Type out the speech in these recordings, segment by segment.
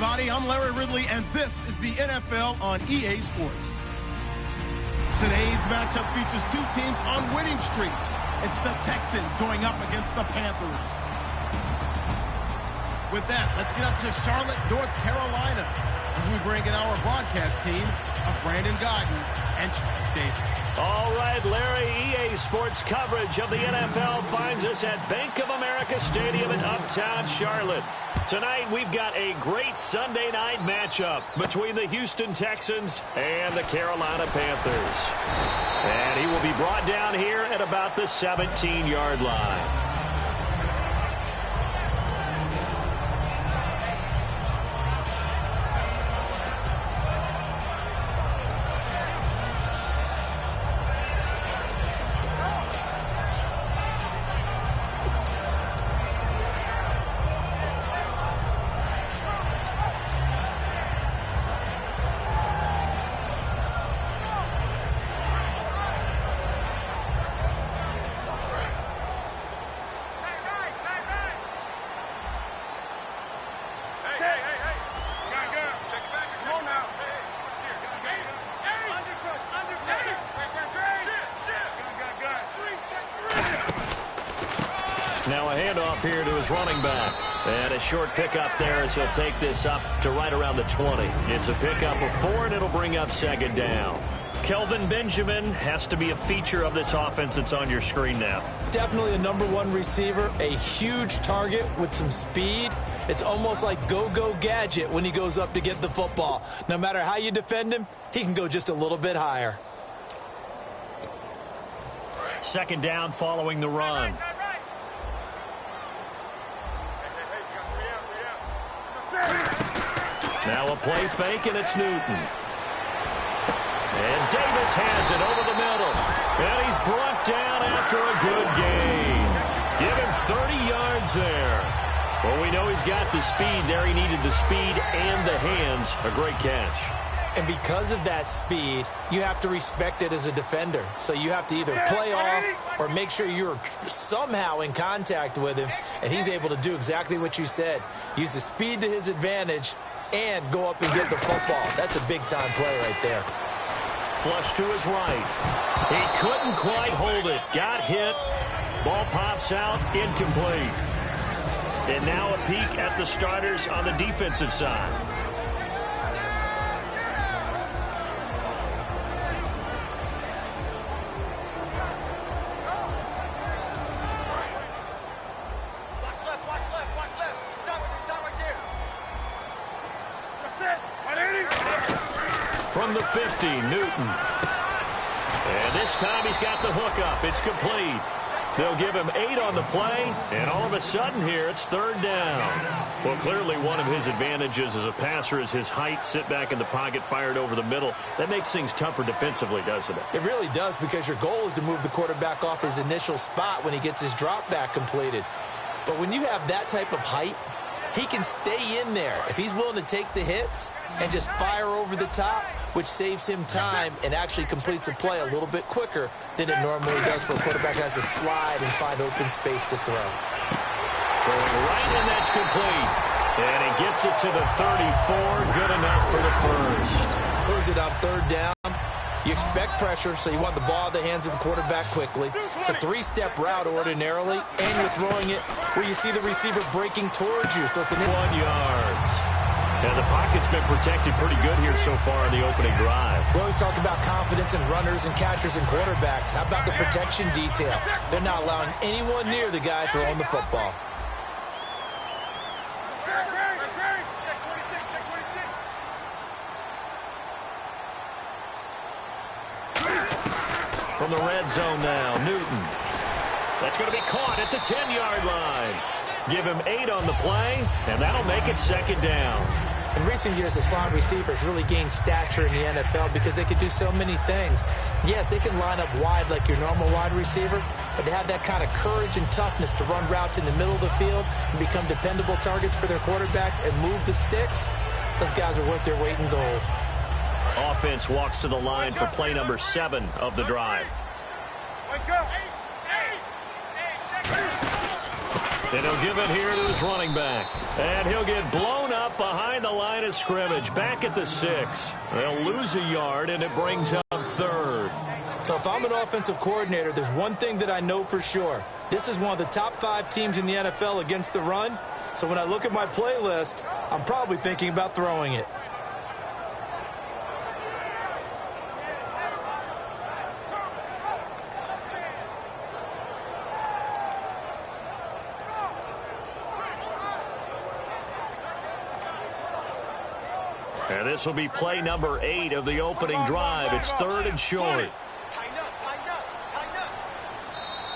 everybody. I'm Larry Ridley, and this is the NFL on EA Sports. Today's matchup features two teams on winning streaks. It's the Texans going up against the Panthers. With that, let's get up to Charlotte, North Carolina, as we bring in our broadcast team of Brandon Godden and Charles Davis. All right, Larry, EA Sports coverage of the NFL finds us at Bank of America Stadium in Uptown Charlotte. Tonight, we've got a great Sunday night matchup between the Houston Texans and the Carolina Panthers. And he will be brought down here at about the 17-yard line. Now a handoff here to his running back. And a short pickup there as he'll take this up to right around the 20. It's a pickup of 4, and it'll bring up second down. Kelvin Benjamin has to be a feature of this offense that's on your screen now. Definitely a number one receiver, a huge target with some speed. It's almost like go-go gadget when he goes up to get the football. No matter how you defend him, he can go just a little bit higher. Second down following the run. Now a play fake, and it's Newton. And Davis has it over the middle. And he's brought down after a good gain. Give him 30 yards there. Well, we know he's got the speed there. He needed the speed and the hands. A great catch. And because of that speed, you have to respect it as a defender. So you have to either play off or make sure you're somehow in contact with him. And he's able to do exactly what you said. Use the speed to his advantage and go up and get the football. That's a big-time play right there. Flush to his right. He couldn't quite hold it. Got hit. Ball pops out. Incomplete. And now a peek at the starters on the defensive side. From the 50, Newton. And this time he's got the hook up. It's complete. They'll give him 8 on the play, and all of a sudden here it's third down. Well, clearly one of his advantages as a passer is his height. Sit back in the pocket, fired over the middle. That makes things tougher defensively, doesn't it? It really does, because your goal is to move the quarterback off his initial spot when he gets his drop back completed. But when you have that type of height, he can stay in there if he's willing to take the hits and just fire over the top, which saves him time and actually completes a play a little bit quicker than it normally does for a quarterback who has to slide and find open space to throw. Throwing right, and that's complete. And he gets it to the 34. Good enough for the first. What is it on third down? You expect pressure, so you want the ball in the hands of the quarterback quickly. It's a 3-step route ordinarily, and you're throwing it where you see the receiver breaking towards you. So it's an 1 yards. And the pocket's been protected pretty good here so far in the opening drive. We always talk about confidence in runners and catchers and quarterbacks. How about the protection detail? They're not allowing anyone near the guy throwing the football. From the red zone now, Newton. That's going to be caught at the 10-yard line. Give him 8 on the play, and that'll make it second down. In recent years, the slot receivers really gained stature in the NFL because they could do so many things. Yes, they can line up wide like your normal wide receiver, but to have that kind of courage and toughness to run routes in the middle of the field and become dependable targets for their quarterbacks and move the sticks, those guys are worth their weight in gold. Offense walks to the line for play number 7 of the drive. And he'll give it here to his running back. And he'll get blown up behind the line of scrimmage. Back at the 6. They'll lose a yard, and it brings up 3rd. So if I'm an offensive coordinator, there's one thing that I know for sure. This is one of the top 5 teams in the NFL against the run. So when I look at my playlist, I'm probably thinking about throwing it. And this will be play number 8 of the opening drive. It's 3rd and short.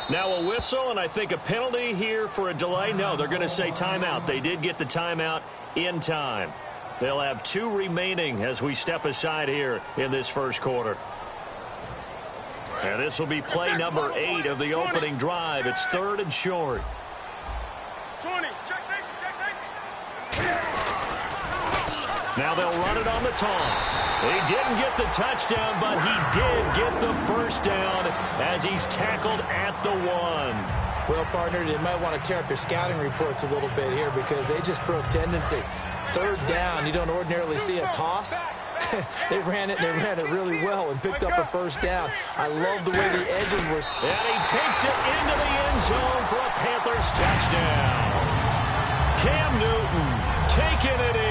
Now a whistle, and I think a penalty here for a delay. No, they're going to say timeout. They did get the timeout in time. They'll have 2 remaining as we step aside here in this first quarter. And this will be play number 8 of the opening drive. It's 3rd and short. 20. Now they'll run it on the toss. He didn't get the touchdown, but he did get the first down as he's tackled at the 1. Well, partner, they might want to tear up your scouting reports a little bit here because they just broke tendency. 3rd down, you don't ordinarily see a toss. They ran it really well and picked up a first down. I love the way the edges were. And he takes it into the end zone for a Panthers touchdown. Cam Newton taking it in.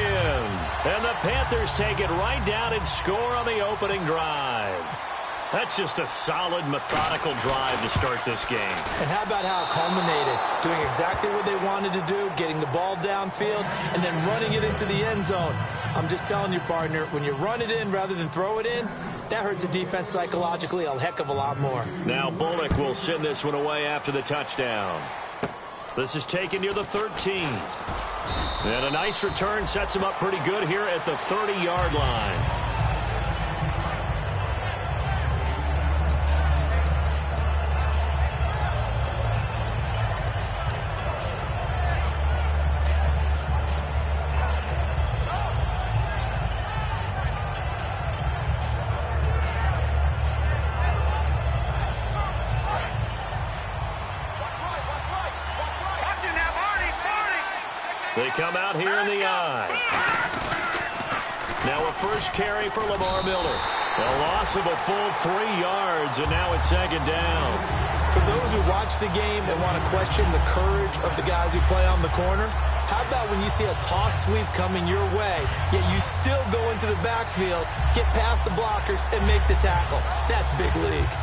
And the Panthers take it right down and score on the opening drive. That's just a solid, methodical drive to start this game. And how about how it culminated? Doing exactly what they wanted to do, getting the ball downfield, and then running it into the end zone. I'm just telling you, partner, when you run it in rather than throw it in, that hurts the defense psychologically a heck of a lot more. Now Bullock will send this one away after the touchdown. This is taken near the 13. And a nice return sets him up pretty good here at the 30-yard line. They come out here in the I. Now a first carry for Lamar Miller. A loss of a full 3 yards, and now it's 2nd down. For those who watch the game and want to question the courage of the guys who play on the corner, how about when you see a toss sweep coming your way, yet you still go into the backfield, get past the blockers, and make the tackle? That's big league.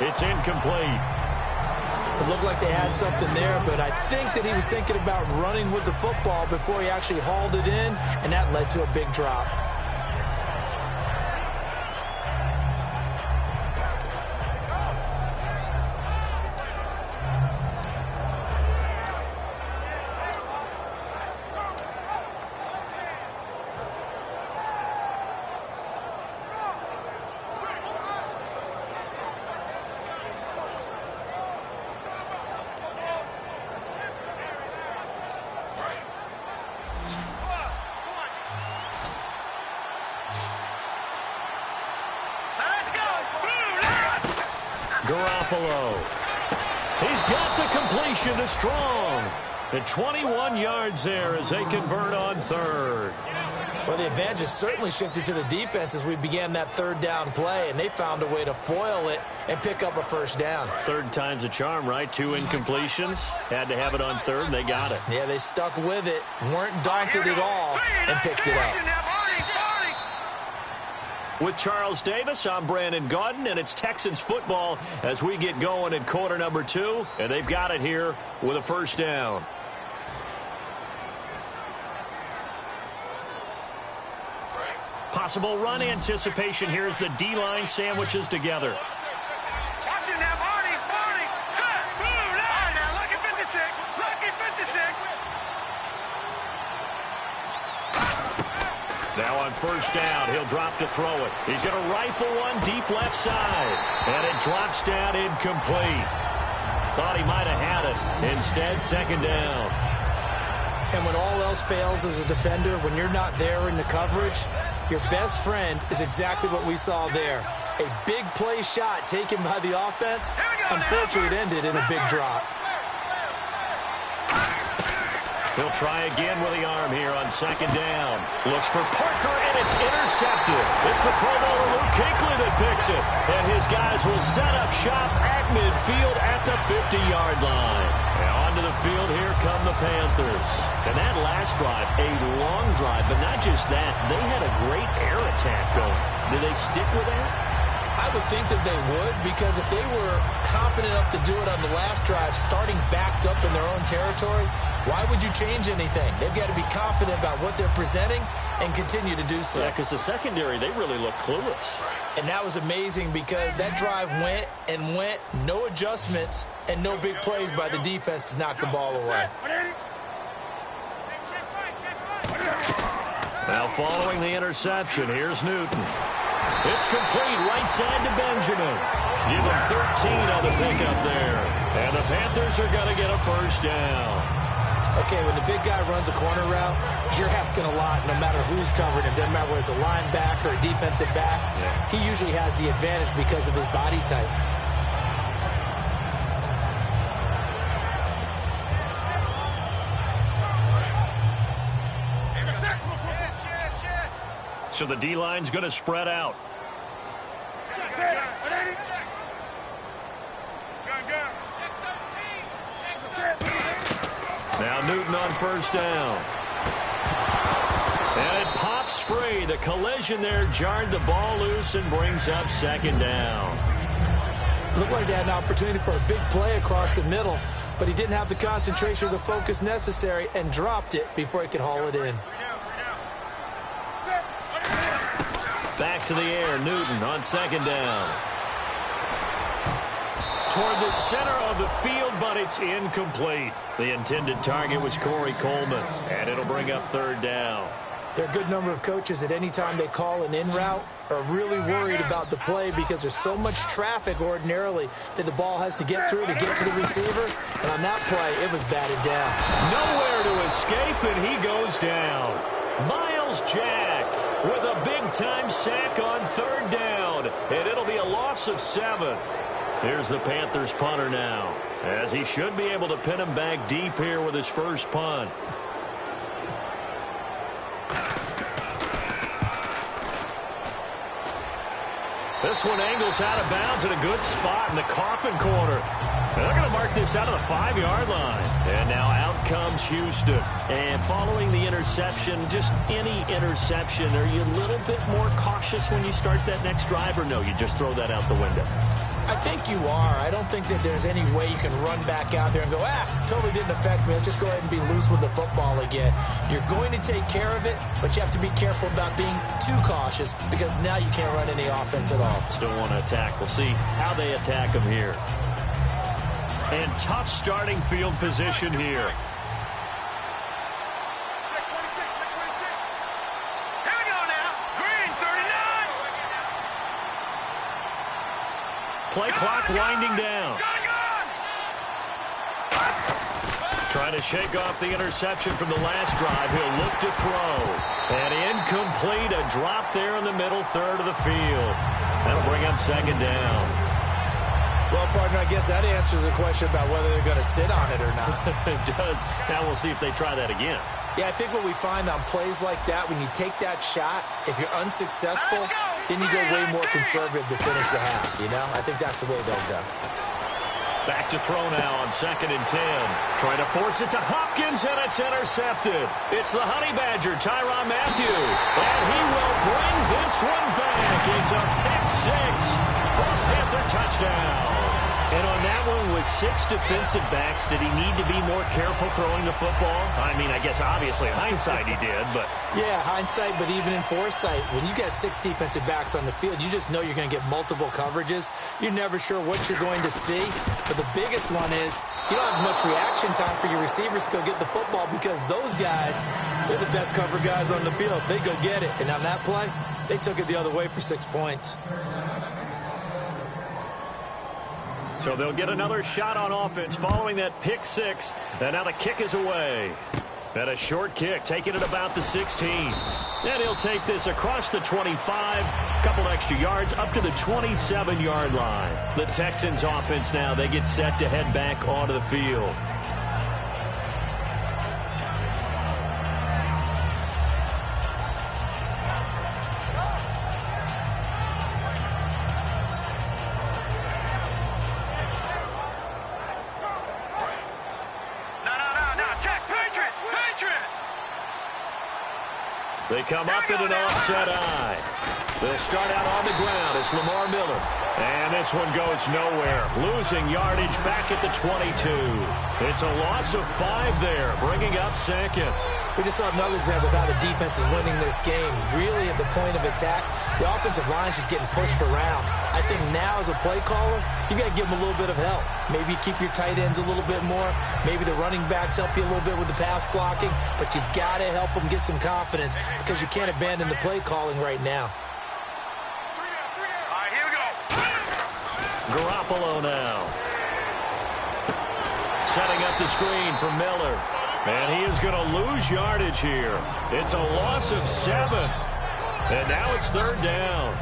It's incomplete. It looked like they had something there, but I think that he was thinking about running with the football before he actually hauled it in, and that led to a big drop. Garoppolo. He's got the completion to Strong. And 21 yards there as they convert on 3rd. Well, the advantage has certainly shifted to the defense as we began that 3rd down play, and they found a way to foil it and pick up a first down. 3rd time's a charm, right? 2 incompletions. Had to have it on 3rd, and they got it. Yeah, they stuck with it, weren't daunted at all, and picked it up. With Charles Davis, I'm Brandon Gaudin, and it's Texans football as we get going in quarter number 2, and they've got it here with a first down. Possible run anticipation here as the D-line sandwiches together. Watch it now, Marty, set, now, lucky 56, lucky 56. Now on first down, he'll drop to throw it. He's going to rifle one deep left side. And it drops down incomplete. Thought he might have had it. Instead, second down. And when all else fails as a defender, when you're not there in the coverage, your best friend is exactly what we saw there. A big play shot taken by the offense. Unfortunately, it ended in a big drop. He'll try again with the arm here on second down. Looks for Parker, and it's intercepted. It's the Pro Bowler Luke Kuechly that picks it. And his guys will set up shop at midfield at the 50-yard line. And onto the field, here come the Panthers. And that last drive, a long drive, but not just that. They had a great air attack going. Do they stick with that? I would think that they would, because if they were confident enough to do it on the last drive, starting backed up in their own territory, why would you change anything? They've got to be confident about what they're presenting and continue to do so. Yeah, because the secondary, they really look clueless. And that was amazing because that drive went and went, no adjustments, and no big plays by the defense to knock the ball away. Now following the interception, here's Newton. It's complete right side to Benjamin. Give him 13 on the pickup there. And the Panthers are going to get a first down. Okay, when the big guy runs a corner route, you're asking a lot no matter who's covering him. Doesn't matter whether it's a linebacker or a defensive back. Yeah. He usually has the advantage because of his body type. So the D-line's going to spread out. Now Newton on first down. And it pops free. The collision there jarred the ball loose and brings up second down. Looked like they had an opportunity for a big play across the middle, but he didn't have the concentration or the focus necessary and dropped it before he could haul it in. Back to the air, Newton on second down. Toward the center of the field, but it's incomplete. The intended target was Corey Coleman, and it'll bring up third down. There are a good number of coaches that any time they call an in route are really worried about the play because there's so much traffic ordinarily that the ball has to get through to get to the receiver. And on that play, it was batted down. Nowhere to escape, and he goes down. Miles Jack with a big-time sack on third down, and it'll be a loss of 7. Here's the Panthers punter now, as he should be able to pin him back deep here with his first punt. This one angles out of bounds at a good spot in the coffin corner. They're going to mark this out of the 5-yard line. And now out comes Houston. And following the interception, just any interception, are you a little bit more cautious when you start that next drive, or no, you just throw that out the window? I think you are. I don't think that there's any way you can run back out there and go, totally didn't affect me. Let's just go ahead and be loose with the football again. You're going to take care of it, but you have to be careful about being too cautious because now you can't run any offense at all. Still want to attack. We'll see how they attack him here. And tough starting field position here. Play clock winding down. Trying to shake off the interception from the last drive. He'll look to throw. And incomplete. A drop there in the middle third of the field. That'll bring up second down. Well, partner, I guess that answers the question about whether they're going to sit on it or not. It does. Now we'll see if they try that again. Yeah, I think what we find on plays like that, when you take that shot, if you're unsuccessful, then you go way more conservative to finish the half, you know? I think that's the way they'll go. Back to throw now on 2nd and 10. Trying to force it to Hopkins, and it's intercepted. It's the Honey Badger, Tyrann Mathieu. And he will bring this one back. It's a pick 6 for a Panther touchdown. And on that one, with 6 defensive backs, did he need to be more careful throwing the football? I mean, I guess obviously in hindsight he did, but... Yeah, hindsight, but even in foresight, when you got 6 defensive backs on the field, you just know you're going to get multiple coverages. You're never sure what you're going to see. But the biggest one is you don't have much reaction time for your receivers to go get the football because those guys, they're the best cover guys on the field. They go get it. And on that play, they took it the other way for 6 points. So they'll get another shot on offense following that pick 6. And now the kick is away. And a short kick, taking it about the 16. And he'll take this across the 25. Couple extra yards up to the 27-yard line. The Texans offense now, they get set to head back onto the field. They come up in an offset eye. They'll start out on the ground. It's Lamar Miller. And this one goes nowhere. Losing yardage back at the 22. It's a loss of 5 there, bringing up second. We just saw another example of how the defense is winning this game. Really at the point of attack, the offensive line is just getting pushed around. I think now as a play caller, you got to give them a little bit of help. Maybe keep your tight ends a little bit more. Maybe the running backs help you a little bit with the pass blocking. But you've got to help them get some confidence because you can't abandon the play calling right now. All right, here we go. Garoppolo now. Setting up the screen for Miller. And he is going to lose yardage here. It's a loss of 7. And now it's 3rd down.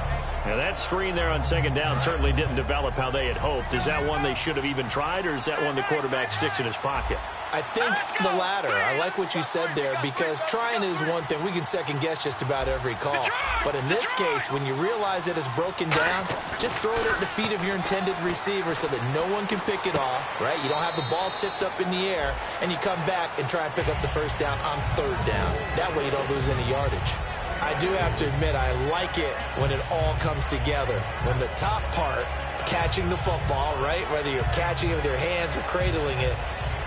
Now that screen there on 2nd down certainly didn't develop how they had hoped. Is that one they should have even tried, or is that one the quarterback sticks in his pocket? I think the latter. I like what you said there because trying is one thing. We can second guess just about every call. But in this case, when you realize that it's broken down, just throw it at the feet of your intended receiver so that no one can pick it off, right? You don't have the ball tipped up in the air, and you come back and try and pick up the 1st down on 3rd down. That way you don't lose any yardage. I do have to admit, I like it when it all comes together. When the top part, catching the football, right, whether you're catching it with your hands or cradling it,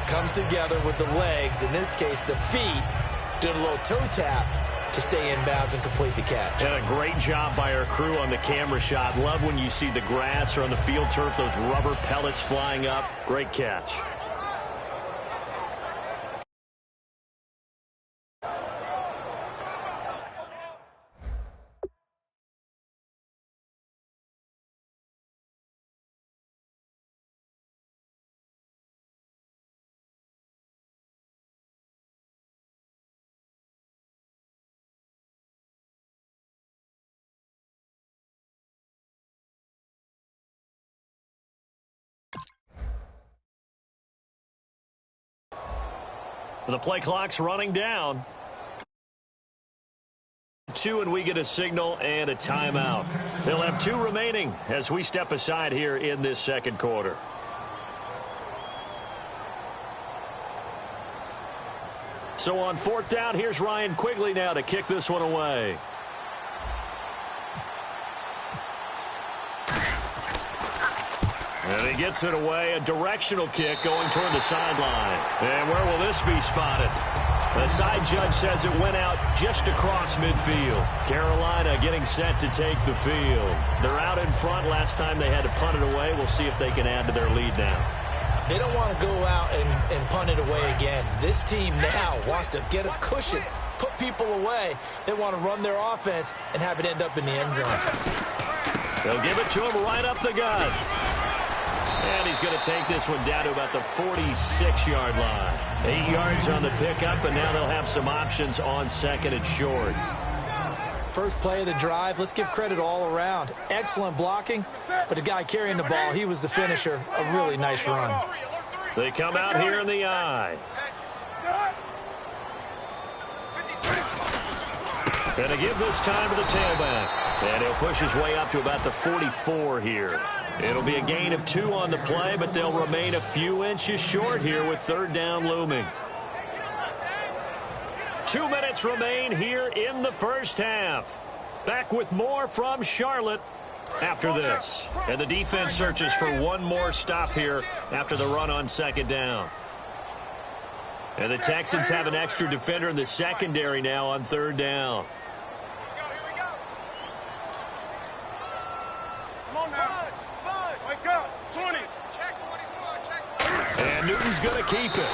comes together with the legs, in this case the feet, doing a little toe tap to stay in bounds and complete the catch. And a great job by our crew on the camera shot. Love when you see the grass or on the field turf, those rubber pellets flying up. Great catch. The play clock's running down. 2, and we get a signal and a timeout. They'll have 2 remaining as we step aside here in this 2nd quarter. So on 4th down, here's Ryan Quigley now to kick this one away. And he gets it away, a directional kick going toward the sideline. And where will this be spotted? The side judge says it went out just across midfield. Carolina getting set to take the field. They're out in front. Last time they had to punt it away. We'll see if they can add to their lead now. They don't want to go out and punt it away again. This team now wants to get a cushion, put people away. They want to run their offense and have it end up in the end zone. They'll give it to him right up the gut. And he's going to take this one down to about the 46-yard line. 8 yards on the pickup, and now they'll have some options on 2nd and short. First play of the drive, let's give credit all around. Excellent blocking, but the guy carrying the ball, he was the finisher. A really nice run. They come out here in the eye. Going to give this time to the tailback. And he'll push his way up to about the 44 here. It'll be a gain of 2 on the play, but they'll remain a few inches short here with 3rd down looming. 2 minutes remain here in the 1st half. Back with more from Charlotte after this. And the defense searches for one more stop here after the run on second down. And the Texans have an extra defender in the secondary now on third down. Here we go. Come on now. Wake up. 20. Check 44. Check 44. And Newton's going to keep it.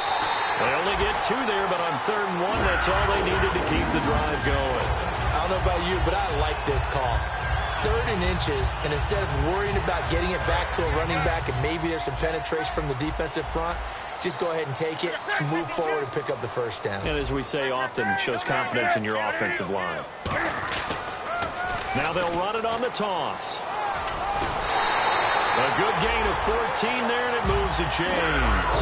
They only get 2 there, but on 3rd and 1, that's all they needed to keep the drive going. I don't know about you, but I like this call. 3rd and inches, and instead of worrying about getting it back to a running back and maybe there's some penetration from the defensive front, just go ahead and take it, move forward, and pick up the first down. And as we say often, it shows confidence in your offensive line. Now they'll run it on the toss. A good gain of 14 there, and it moves the chains.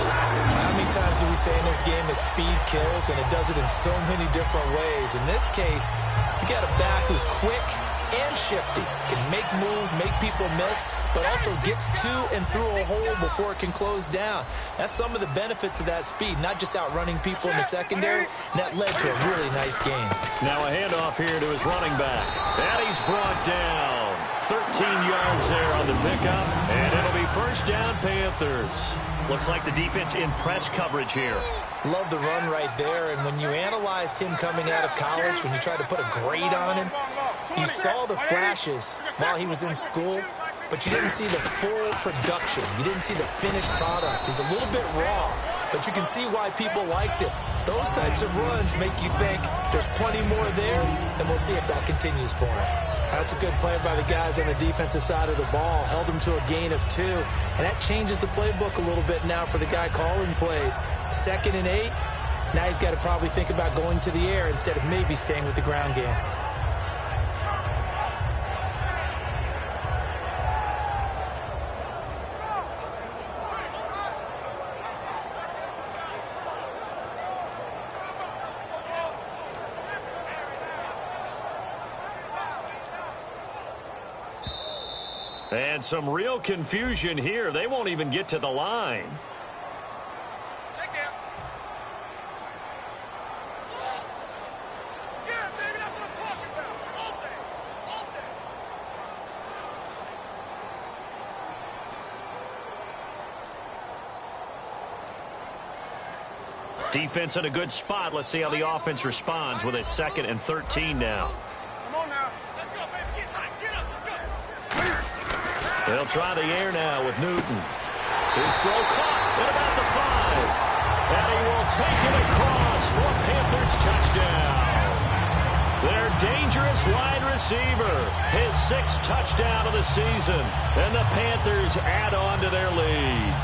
How many times do we say in this game that speed kills, and it does it in so many different ways? In this case, you got a back who's quick and shifty, can make moves, make people miss, but also gets to and through a hole before it can close down. That's some of the benefits of that speed, not just outrunning people in the secondary. And that led to a really nice game. Now a handoff here to his running back. And he's brought down. 13 yards there on the pickup, and it'll be first down, Panthers. Looks like the defense in press coverage here. Love the run right there, and when you analyzed him coming out of college, when you tried to put a grade on him, you saw the flashes while he was in school, but you didn't see the full production. You didn't see the finished product. He's a little bit raw, but you can see why people liked it. Those types of runs make you think there's plenty more there, and we'll see if that continues for him. That's a good play by the guys on the defensive side of the ball. Held him to a gain of 2, and that changes the playbook a little bit now for the guy calling plays. 2nd and 8, now he's got to probably think about going to the air instead of maybe staying with the ground game. And some real confusion here. They won't even get to the line. Check down. Yeah, baby, that's what I'm talking about. All day. All day. Defense in a good spot. Let's see how the offense responds with a 2nd and 13 now. Come on now. Let's go, baby. Get hot. Get up. Let's go. They'll try the air now with Newton. His throw caught at about the 5. And he will take it across for a Panthers touchdown. Their dangerous wide receiver. His 6th touchdown of the season. And the Panthers add on to their lead.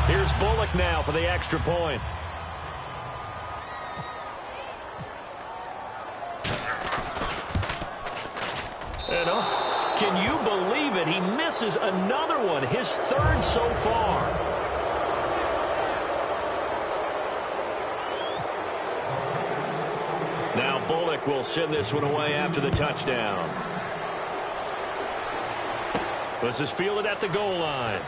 Here's Bullock now for the extra point. And can you believe it? He misses another one, his 3rd so far. Now Bullock will send this one away after the touchdown. This is fielded at the goal line.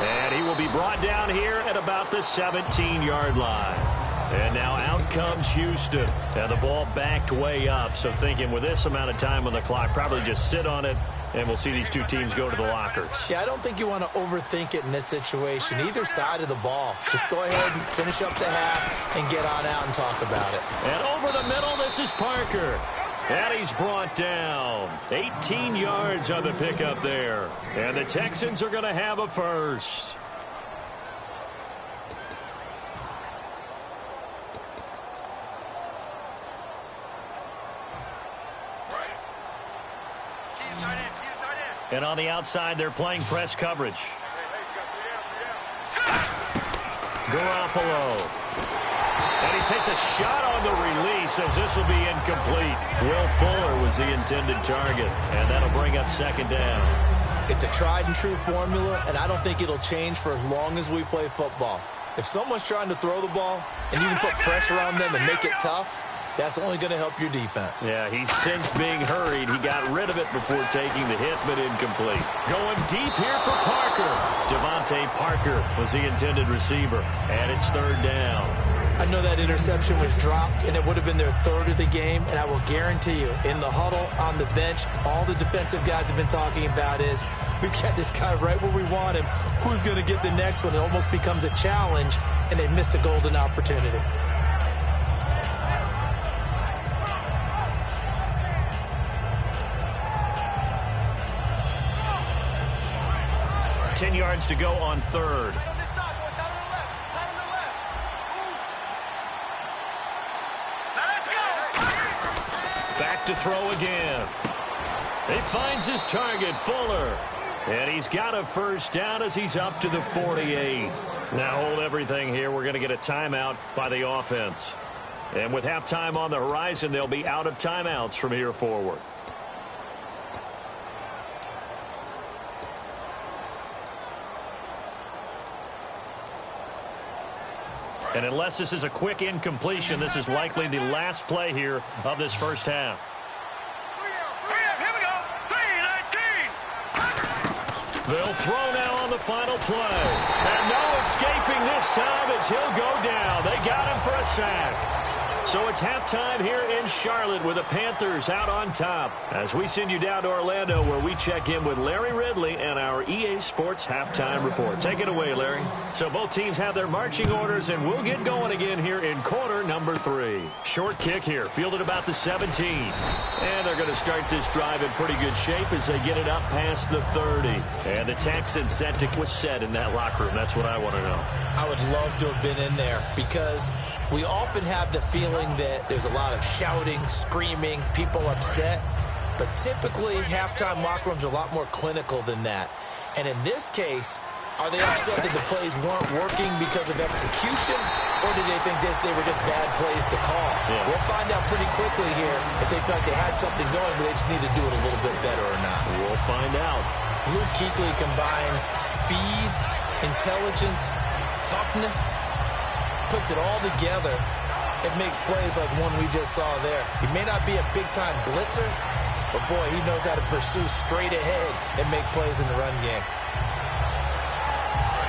And he will be brought down here at about the 17-yard line. And now out comes Houston. And the ball backed way up. So thinking with this amount of time on the clock, probably just sit on it, and we'll see these two teams go to the lockers. Yeah, I don't think you want to overthink it in this situation. Either side of the ball. Just go ahead and finish up the half and get on out and talk about it. And over the middle, this is Parker. And he's brought down. 18 yards on the pickup there. And the Texans are going to have a first. And on the outside, they're playing press coverage. Garoppolo. And he takes a shot on the release as this will be incomplete. Will Fuller was the intended target. And that'll bring up 2nd down. It's a tried and true formula, and I don't think it'll change for as long as we play football. If someone's trying to throw the ball and you can put pressure on them and make it tough, That's only going to help your defense. Yeah, he's since being hurried. He got rid of it before taking the hit, but incomplete. Going deep here for Parker. Devontae Parker was the intended receiver, and it's third down. I know that interception was dropped, and it would have been their third of the game, and I will guarantee you, in the huddle, on the bench, all the defensive guys have been talking about is, we've got this guy right where we want him. Who's going to get the next one? It almost becomes a challenge, and they missed a golden opportunity. Ten yards to go on third. Back to throw again. He finds his target, Fuller. And he's got a first down as he's up to the 48. Now hold everything here. We're going to get a timeout by the offense. And with halftime on the horizon, they'll be out of timeouts from here forward. And unless this is a quick incompletion, this is likely the last play here of this first half. Here we go. 3-19. They'll throw now on the final play. And no escaping this time as he'll go down. They got him for a sack. So it's halftime here in Charlotte with the Panthers out on top. As we send you down to Orlando where we check in with Larry Ridley and our EA Sports Halftime Report. Take it away, Larry. So both teams have their marching orders, and we'll get going again here in quarter number 3. Short kick here, fielded about the 17. And they're going to start this drive in pretty good shape as they get it up past the 30. And the Texans set to was set in that locker room. That's what I want to know. I would love to have been in there because we often have the feeling that there's a lot of shouting, screaming, people upset. But typically, halftime locker rooms are a lot more clinical than that. And in this case, are they upset that the plays weren't working because of execution? Or do they think they were just bad plays to call? Yeah. We'll find out pretty quickly here if they felt like they had something going, but they just need to do it a little bit better or not. We'll find out. Luke Kuechly combines speed, intelligence, toughness, puts it all together. It makes plays like one we just saw there. He may not be a big-time blitzer, but boy, he knows how to pursue straight ahead and make plays in the run game.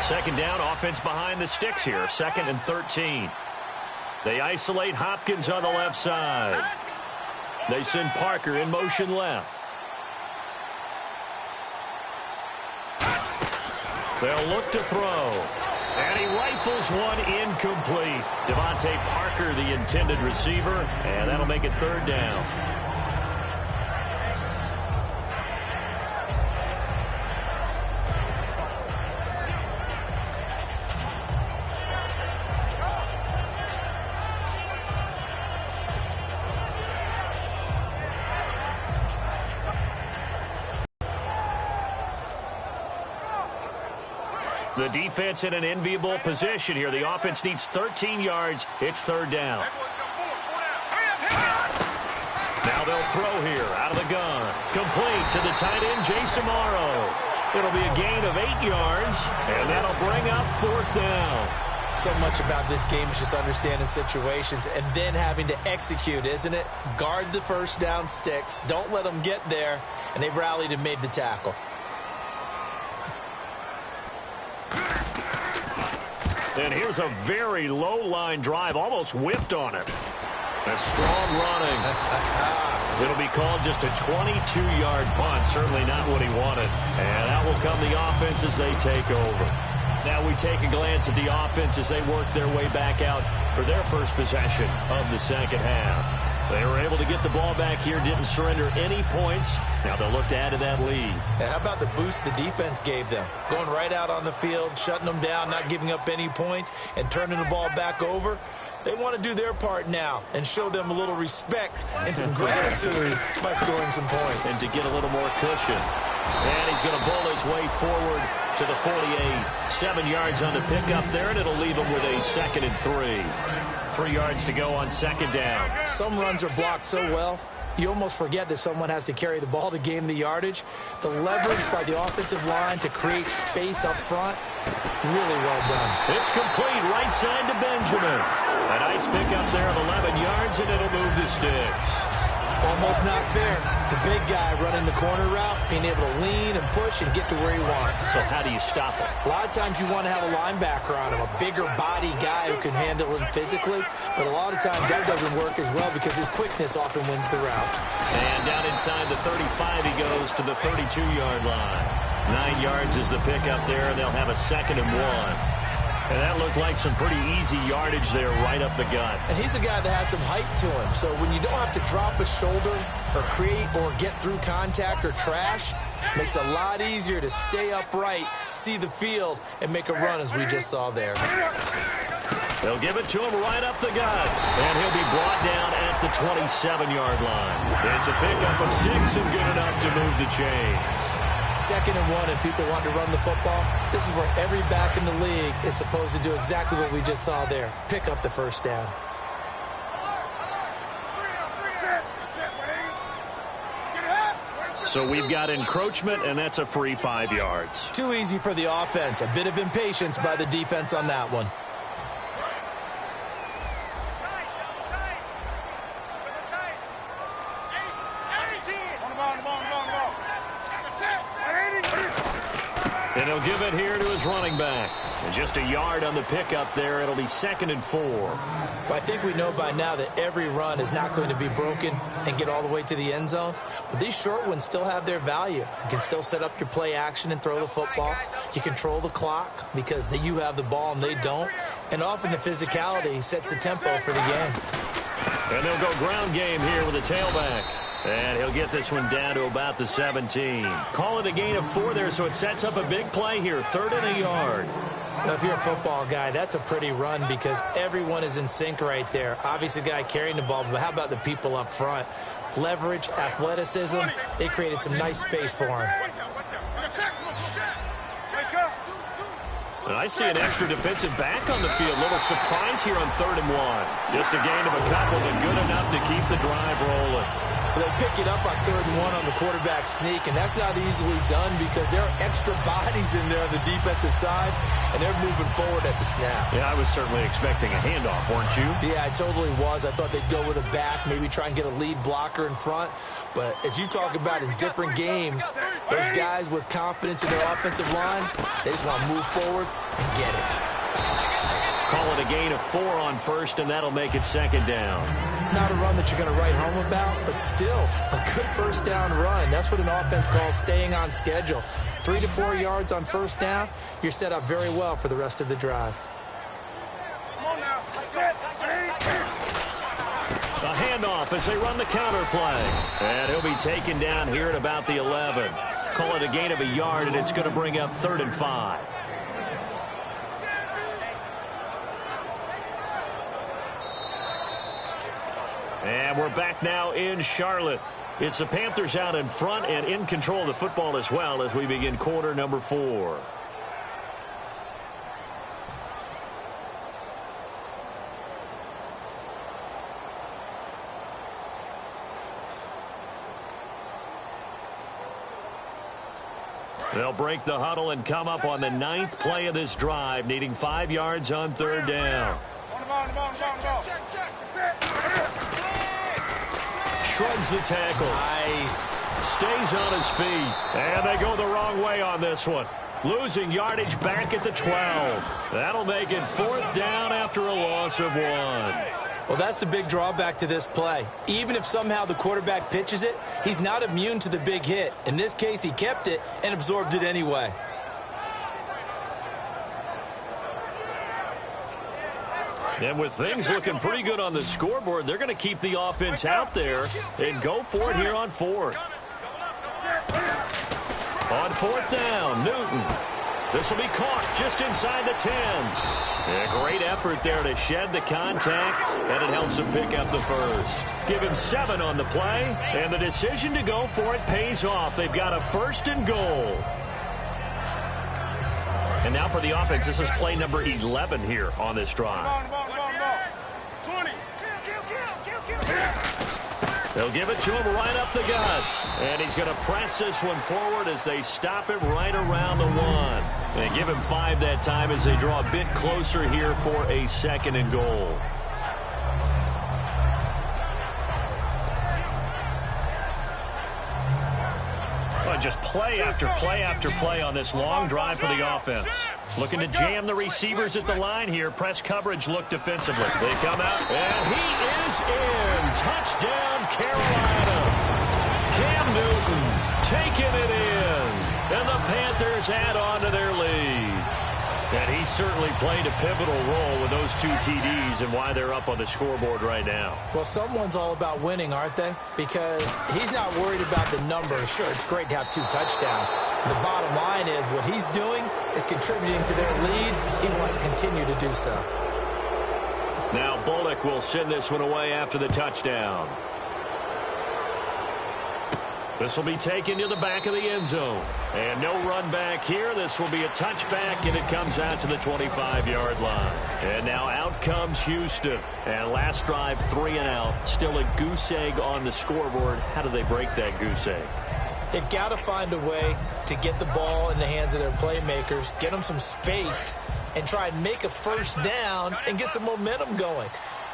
Second down, offense behind the sticks here. 2nd and 13. They isolate Hopkins on the left side. They send Parker in motion left. They'll look to throw. And he rifles one incomplete. Devontae Parker, the intended receiver, and that'll make it third down. The defense in an enviable position here. The offense needs 13 yards. It's third down. Now they'll throw here out of the gun. Complete to the tight end, Jason Morrow. It'll be a gain of 8 yards, and that'll bring up fourth down. So much about this game is just understanding situations and then having to execute, isn't it? Guard the first down sticks. Don't let them get there. And they rallied and made the tackle. And here's a very low-line drive, almost whiffed on it. A strong running. It'll be called just a 22-yard punt, certainly not what he wanted. And out will come the offense as they take over. Now we take a glance at the offense as they work their way back out for their first possession of the second half. They were able to get the ball back here, didn't surrender any points. Now they'll look to add to that lead. Now, how about the boost the defense gave them? Going right out on the field, shutting them down, not giving up any points, and turning the ball back over. They want to do their part now and show them a little respect and some gratitude by scoring some points. And to get a little more cushion. And he's going to bowl his way forward to the 48. 7 yards on the pickup there, and it'll leave him with a 2nd and 3. 3 yards to go on second down. Some runs are blocked so well, you almost forget that someone has to carry the ball to gain the yardage. The leverage by the offensive line to create space up front, really well done. It's complete right side to Benjamin. A nice pickup there of 11 yards, and it'll move the sticks. Almost not fair. The big guy running the corner route, being able to lean and push and get to where he wants. So how do you stop him? A lot of times you want to have a linebacker on him, a bigger body guy who can handle him physically, but a lot of times that doesn't work as well because his quickness often wins the route. And down inside the 35, he goes to the 32-yard line. 9 yards is the pickup there, and they'll have a 2nd and 1. And that looked like some pretty easy yardage there right up the gut. And he's a guy that has some height to him. So when you don't have to drop a shoulder or create or get through contact or trash, makes it a lot easier to stay upright, see the field, and make a run as we just saw there. They'll give it to him right up the gut. And he'll be brought down at the 27-yard line. It's a pickup of 6 and good enough to move the chains. 2nd and 1 and people want to run the football. This is where every back in the league is supposed to do exactly what we just saw there. Pick up the first down. So we've got encroachment, and that's a free 5 yards. Too easy for the offense. A bit of impatience by the defense on that one. And he'll give it here to his running back. And just a yard on the pickup there. It'll be 2nd and 4. Well, I think we know by now that every run is not going to be broken and get all the way to the end zone. But these short ones still have their value. You can still set up your play action and throw the football. You control the clock because you have the ball and they don't. And often the physicality sets the tempo for the game. And they'll go ground game here with a tailback. And he'll get this one down to about the 17. Call it a gain of 4 there, so it sets up a big play here. 3rd and a yard. Now, if you're a football guy, that's a pretty run because everyone is in sync right there. Obviously, the guy carrying the ball, but how about the people up front? Leverage, athleticism, they created some nice space for him. And I see an extra defensive back on the field. Little surprise here on 3rd and 1. Just a gain of a couple, but good enough to keep the drive rolling. They pick it up on 3rd and 1 on the quarterback sneak, and that's not easily done because there are extra bodies in there on the defensive side, and they're moving forward at the snap. Yeah, I was certainly expecting a handoff, weren't you? Yeah, I totally was. I thought they'd go with a back, maybe try and get a lead blocker in front. But as you talk about in different games, those guys with confidence in their offensive line, they just want to move forward and get it. Call it a gain of 4 on 1st, and that'll make it 2nd down. Not a run that you're going to write home about, but still a good 1st down run. That's what an offense calls staying on schedule. 3 to 4 yards on 1st down, you're set up very well for the rest of the drive. A handoff as they run the counter play. And he'll be taken down here at about the 11. Call it a gain of a yard, and it's going to bring up 3rd and 5. And we're back now in Charlotte. It's the Panthers out in front and in control of the football as well as we begin quarter number 4. They'll break the huddle and come up on the 9th play of this drive, needing 5 yards on 3rd down. Shrugs the tackle. Nice. Stays on his feet. And they go the wrong way on this one. Losing yardage back at the 12. That'll make it 4th down after a loss of 1. Well, that's the big drawback to this play. Even if somehow the quarterback pitches it, he's not immune to the big hit. In this case, he kept it and absorbed it anyway. And with things looking pretty good on the scoreboard, they're going to keep the offense out there and go for it here on 4th. On 4th down, Newton. This will be caught just inside the 10. A great effort there to shed the contact, and it helps him pick up the first. Give him 7 on the play, and the decision to go for it pays off. They've got a 1st and goal. And now for the offense, this is play number 11 here on this drive. 20. They'll give it to him right up the gut. And he's going to press this one forward as they stop him right around the 1. They give him 5 that time as they draw a bit closer here for a 2nd and goal. And just play after play after play on this long drive for the offense. Looking to jam the receivers at the line here. Press coverage look defensively. They come out, and he is in. Touchdown, Carolina. Cam Newton taking it in. And the Panthers add on to their lead. And he certainly played a pivotal role with those 2 TDs and why they're up on the scoreboard right now. Well, someone's all about winning, aren't they? Because he's not worried about the number. Sure, it's great to have 2 touchdowns. The bottom line is what he's doing is contributing to their lead. He wants to continue to do so. Now Bullock will send this one away after the touchdown. This will be taken to the back of the end zone. And no run back here. This will be a touchback, and it comes out to the 25-yard line. And now out comes Houston. And last drive, 3 and out. Still a goose egg on the scoreboard. How do they break that goose egg? They've got to find a way to get the ball in the hands of their playmakers, get them some space, and try and make a first down and get some momentum going.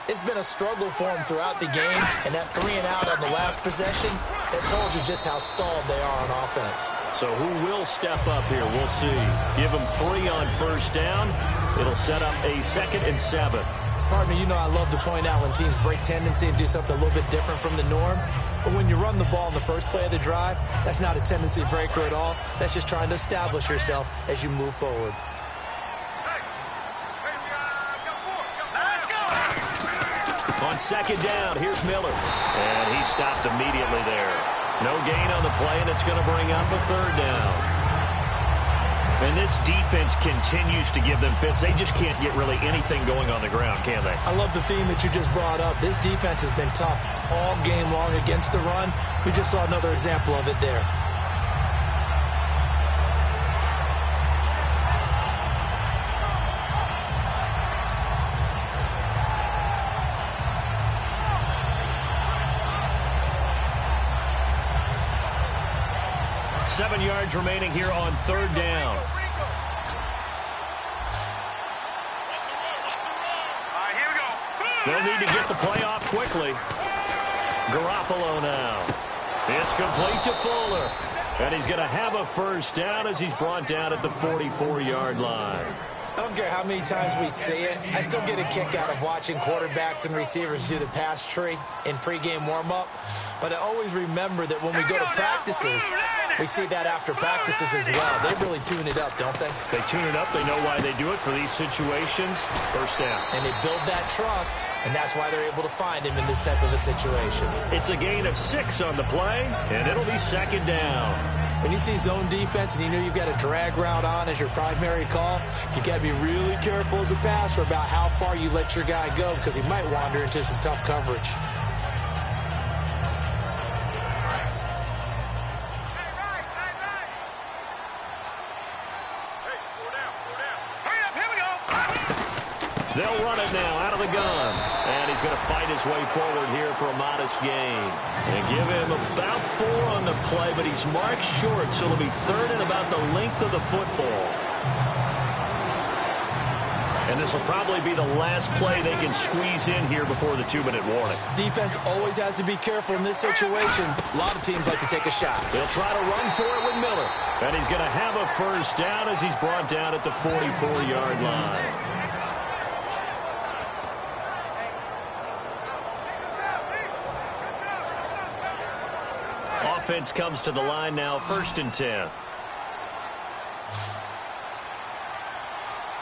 It's been a struggle for them throughout the game, and that 3 and out on the last possession, it told you just how stalled they are on offense. So who will step up here? We'll see. Give them 3 on first down. It'll set up a 2nd and 7. Partner, you know I love to point out when teams break tendency and do something a little bit different from the norm. But when you run the ball in the first play of the drive, that's not a tendency breaker at all. That's just trying to establish yourself as you move forward. On 2nd down, here's Miller. And he stopped immediately there. No gain on the play, and it's going to bring up a 3rd down. And this defense continues to give them fits. They just can't get really anything going on the ground, can they? I love the theme that you just brought up. This defense has been tough all game long against the run. We just saw another example of it there. Seven yards remaining here on 3rd down. They'll need to get the play off quickly. Garoppolo now. It's complete to Fuller. And he's going to have a first down as he's brought down at the 44-yard line. I don't care how many times we see it. I still get a kick out of watching quarterbacks and receivers do the pass tree in pregame warm-up. But I always remember that when we go to practices, we see that after practices as well. They really tune it up, don't they? They tune it up. They know why they do it for these situations. First down. And they build that trust, and that's why they're able to find him in this type of a situation. It's a gain of 6 on the play, and it'll be 2nd down. When you see zone defense and you know you've got a drag route on as your primary call, you've got to be really careful as a passer about how far you let your guy go because he might wander into some tough coverage. They'll run it now out of the gun. And he's going to fight his way forward here for a modest gain. And give him about 4 on the play, but he's marked short, so it'll be 3rd and about the length of the football. And this will probably be the last play they can squeeze in here before the 2-minute warning. Defense always has to be careful in this situation. A lot of teams like to take a shot. They'll try to run for it with Miller. And he's going to have a first down as he's brought down at the 44-yard line. Offense comes to the line now, 1st and 10.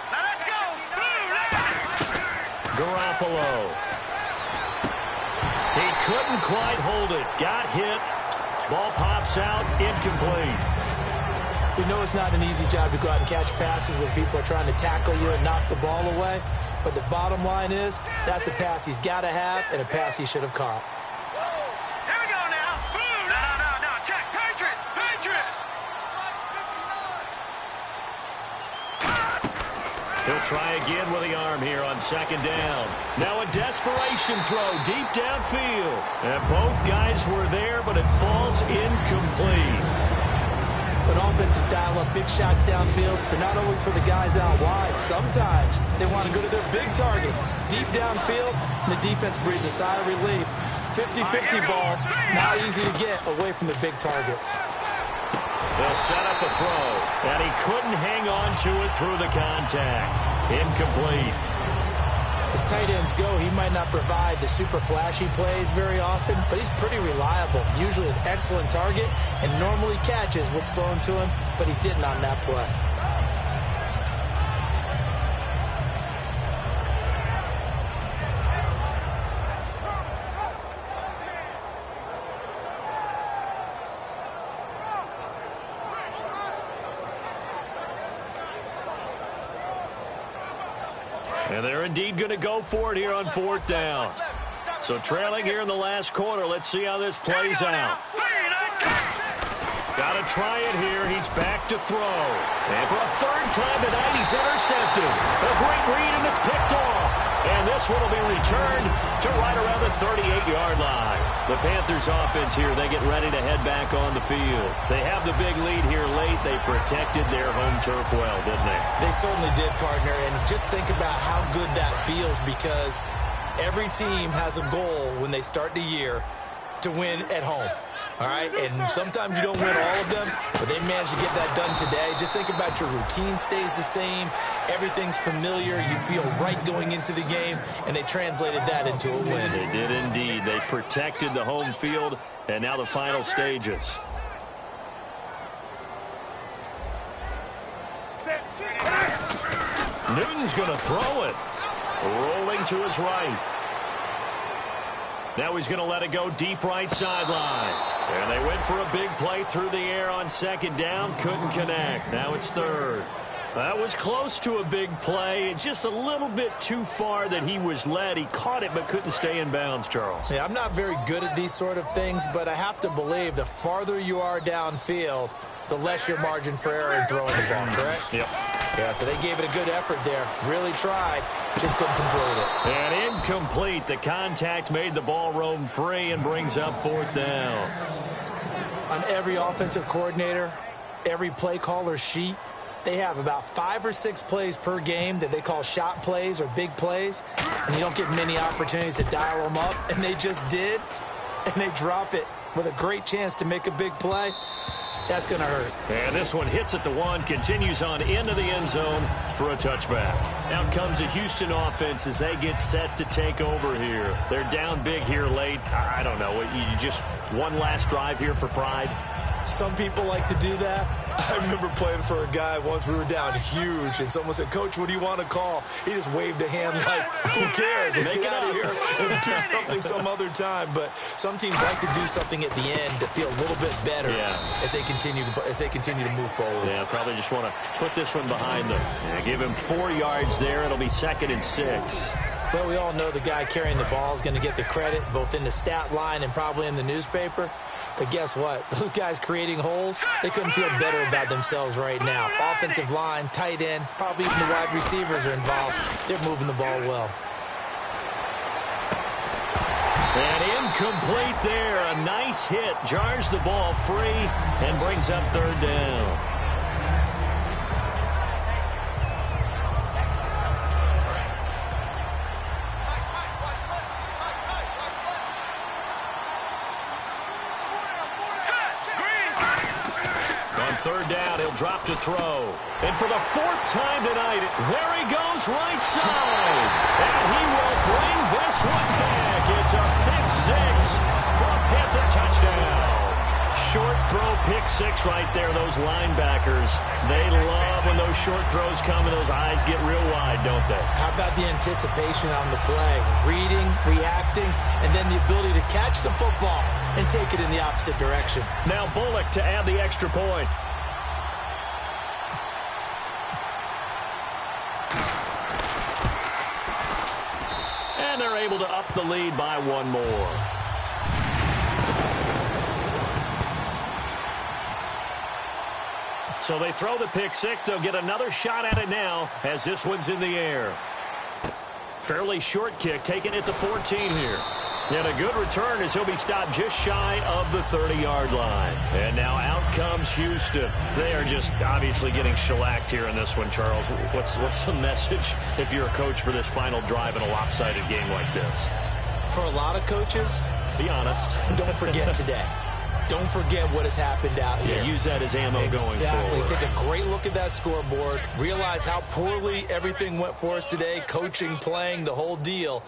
Now let's go. Garoppolo. He couldn't quite hold it. Got hit. Ball pops out. Incomplete. We know it's not an easy job to go out and catch passes when people are trying to tackle you and knock the ball away. But the bottom line is that's a pass he's got to have and a pass he should have caught. He'll try again with the arm here on 2nd down. Now a desperation throw deep downfield. And both guys were there, but it falls incomplete. When offenses dial up big shots downfield, they're not always for the guys out wide. Sometimes they want to go to their big target. Deep downfield, and the defense breathes a sigh of relief. 50-50 balls, not easy to get away from the big targets. They'll set up a throw, and he couldn't hang on to it through the contact. Incomplete. As tight ends go, he might not provide the super flashy plays very often, but he's pretty reliable. Usually an excellent target and normally catches what's thrown to him, but he didn't on that play. And they're indeed going to go for it here on 4th down. So trailing here in the last quarter. Let's see how this plays out. Got to try it here. He's back to throw. And for a 3rd time tonight, he's intercepted. A great read, and it's picked off. And this one will be returned to right around the 38-yard line. The Panthers offense here, they get ready to head back on the field. They have the big lead here late. They protected their home turf well, didn't they? They certainly did, partner. And just think about how good that feels, because every team has a goal when they start the year to win at home. All right, and sometimes you don't win all of them, but they managed to get that done today. Just think about your routine stays the same. Everything's familiar. You feel right going into the game, and they translated that into a win. They did indeed. They protected the home field, and now the final stages. Newton's going to throw it. Rolling to his right. Now he's going to let it go deep right sideline. And they went for a big play through the air on 2nd down. Couldn't connect. Now it's 3rd. That was close to a big play. Just a little bit too far that he was led. He caught it but couldn't stay in bounds, Charles. Yeah, I'm not very good at these sort of things, but I have to believe the farther you are downfield, the less your margin for error in throwing the ball, correct? Yep. Yeah, so they gave it a good effort there. Really tried. Just couldn't complete it. And incomplete. The contact made the ball roam free and brings up 4th down. On every offensive coordinator, every play caller sheet, they have about 5 or 6 plays per game that they call shot plays or big plays. And you don't get many opportunities to dial them up. And they just did. And they drop it with a great chance to make a big play. That's going to hurt. And this one hits at the 1, continues on into the end zone for a touchback. Out comes the Houston offense as they get set to take over here. They're down big here late. I don't know. You just one last drive here for pride? Some people like to do that. I remember playing for a guy once. We were down huge, and someone said, "Coach, what do you want to call?" He just waved a hand like, "Who cares? Let's get out of here and do something some other time." But some teams like to do something at the end to feel a little bit better as they continue to move forward. Yeah, probably just want to put this one behind them. Give him 4 yards there. It'll be 2nd and 6. Well, we all know the guy carrying the ball is going to get the credit, both in the stat line and probably in the newspaper. But guess what? Those guys creating holes, they couldn't feel better about themselves right now. Offensive line, tight end, probably even the wide receivers are involved. They're moving the ball well. And incomplete there. A nice hit. Jars the ball free and brings up 3rd down. On 3rd down, he'll drop to throw. And for the 4th time tonight, there he goes right side. And he will bring this one back. It's a pick 6 for a Panther touchdown. Short throw, pick 6 right there. Those linebackers, they love when those short throws come and those eyes get real wide, don't they? How about the anticipation on the play? Reading, reacting, and then the ability to catch the football and take it in the opposite direction. Now Bullock to add the extra point. And they're able to up the lead by 1 more. So they throw the pick 6. They'll get another shot at it now as this one's in the air. Fairly short kick taken at the 14 here. And a good return as he'll be stopped just shy of the 30-yard line. And now out comes Houston. They are just obviously getting shellacked here in this one, Charles. What's the message if you're a coach for this final drive in a lopsided game like this? For a lot of coaches, be honest, don't forget today. don't forget what has happened out here. Yeah, use that as ammo going forward. Exactly. Take a great look at that scoreboard. Realize how poorly everything went for us today. Coaching, playing, the whole deal.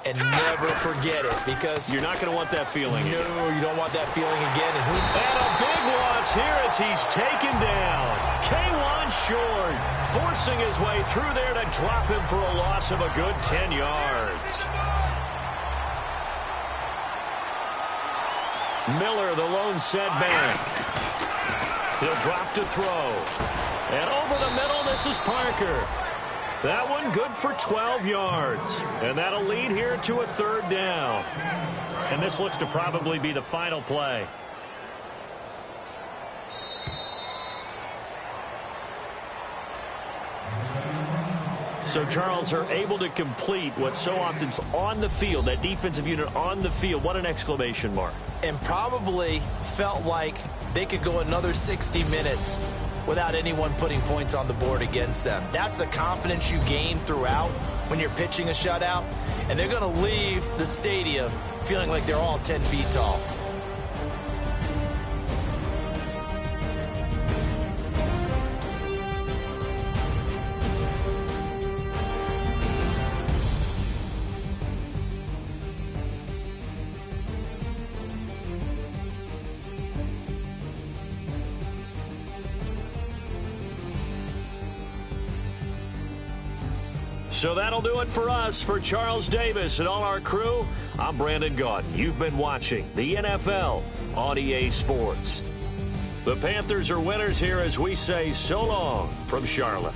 And never forget it, because you're not going to want that feeling. No, you don't want that feeling again. And a big loss here as he's taken down. K1 short, forcing his way through there to drop him for a loss of a good 10 yards. Miller, the lone setback. He'll drop to throw. And over the middle, this is Parker. That one good for 12 yards. And that'll lead here to a 3rd down. And this looks to probably be the final play. So Charles are able to complete what so often is on the field, that defensive unit on the field. What an exclamation mark. And probably felt like they could go another 60 minutes without anyone putting points on the board against them. That's the confidence you gain throughout when you're pitching a shutout. And they're going to leave the stadium feeling like they're all 10 feet tall. So that'll do it for us. For Charles Davis and all our crew, I'm Brandon Gaudin. You've been watching the NFL on EA Sports. The Panthers are winners here as we say so long from Charlotte.